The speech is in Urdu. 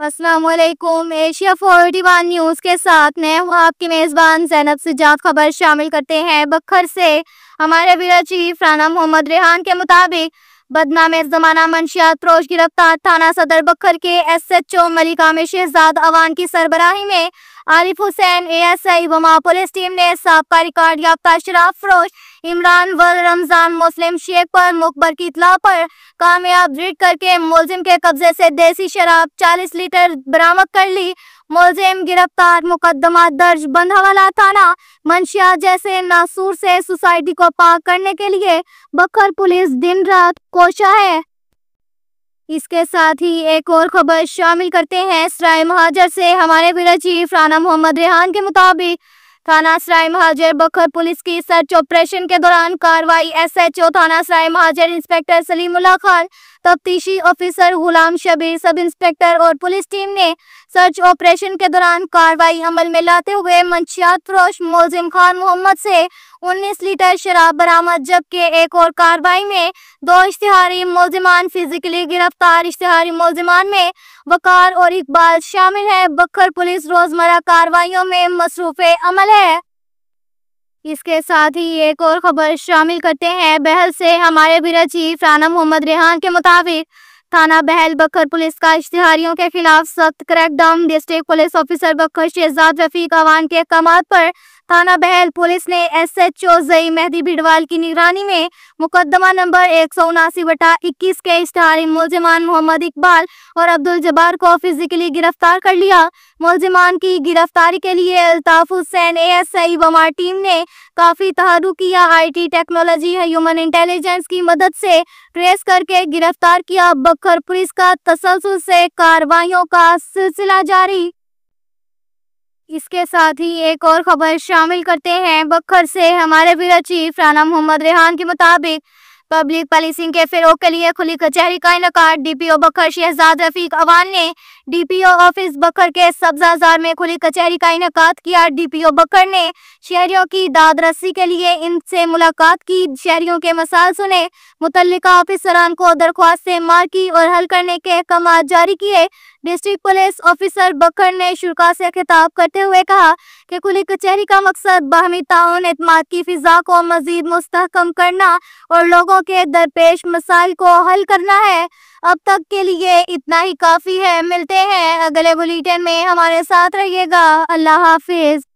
السلام علیکم۔ ایشیا 41 نیوز کے ساتھ میں ہوں آپ کی میزبان زینب سجاد۔ خبر شامل کرتے ہیں بکھر سے۔ ہمارے بیورو چیف رانا محمد ریحان کے مطابق بدنام زمانہ منشیات فروش گرفتار۔ تھانہ صدر بکھر کے ایس ایچ او ملک عامر شہزاد اوان کی سربراہی میں عارف حسین اے ایس آئی وما پولیس ٹیم نے سابقہ ریکارڈ یافتہ شراب فروش عمران رمضان مسلم شیخ پر مخبر کی اطلاع پر کامیاب ریڈ کر کے ملزم کے قبضے سے دیسی شراب 40 لیٹر برآمد کر لی۔ ملزم گرفتار۔ مقدمہ درج۔ بندھوالا تھانہ منشیات جیسے ناسور سے سوسائٹی کو پاک کرنے کے لیے بکھر پولیس دن رات کوشاں ہے۔ اس کے ساتھ ہی ایک اور خبر شامل کرتے ہیں سرائے مہاجر سے۔ ہمارے بیورو چیف رانا محمد ریحان کے مطابق تھانہ سرائے مہاجر بکھر پولیس کی سرچ آپریشن کے دوران کارروائی ایس ایچ او تھانہ سرائے مہاجر انسپکٹر سلیم اللہ خان، تفتیشی آفیسر غلام شبیر، سب انسپکٹر اور پولیس ٹیم نے سرچ آپریشن کے دوران کارروائی عمل میں لاتے ہوئے منشیات فروش ملزم خان محمد سے 19 لیٹر شراب برآمد، جبکہ ایک اور کارروائی میں 2 اشتہاری ملزمان فزیکلی گرفتار۔ اشتہاری ملزمان میں وقار اور اقبال شامل ہیں۔ بکھر پولیس روزمرہ کارروائیوں میں مصروف عمل ہے۔ اس کے ساتھ ہی ایک اور خبر شامل کرتے ہیں بہل سے۔ ہمارے بیورو چیف رانا محمد ریحان کے مطابق تھانہ بہل بکھر پولیس کا اشتہاریوں کے خلاف سخت crack down. District police officer Bhakkar Shahzad Rafiq Awan کے احکامات پر تھانہ بہل پولیس نے S H O Zai Mehdi Bherwal کی نگرانی میں مقدمہ نمبر 179/21 کے اشتہاری ملزمان محمد اقبال اور عبدالجبار کو فزیکلی گرفتار کر لیا۔ ملزمان کی گرفتاری کے لیے Altaf Hussain A S I وما ٹیم نے کافی تحرک کیا۔ I T technology human intelligence کی مدد سے ٹریس کر کے گرفتار کیا۔ بکھر پولیس کا تسلسل سے کارروائیوں کا سلسلہ جاری۔ اس کے ساتھ ہی ایک اور خبر شامل کرتے ہیں بکھر سے۔ ہمارے بیورو چیف رانا محمد ریحان کے مطابق پبلک پالیسنگ کے فروغ کے لیے کھلی کچہری کا انعقاد۔ ڈی پی او بکھر شہزاد رفیق اوان نے ڈی پی او آفس بکھر کے سبز آزار میں کھلی کچہری کا انعقاد کیا۔ ڈی پی او بکھر نے شہریوں کی داد رسی کے لیے ان سے ملاقات کی، شہریوں کے مسائل سنے، متعلقہ آفیسران کو درخواستیں مار کی اور حل کرنے کے احکامات جاری کیے۔ ڈسٹرکٹ پولیس آفیسر بکھر نے شرکاء سے خطاب کرتے ہوئے کہا کہ کھلی کچہری کا مقصد باہمی تعاون، اعتماد کی فضا کو مزید مستحکم کرنا اور لوگوں کے درپیش مسائل کو حل کرنا ہے۔ اب تک کے لیے اتنا ہی کافی ہے۔ ملتے ہیں اگلے بلیٹن میں، ہمارے ساتھ رہیے گا۔ اللہ حافظ۔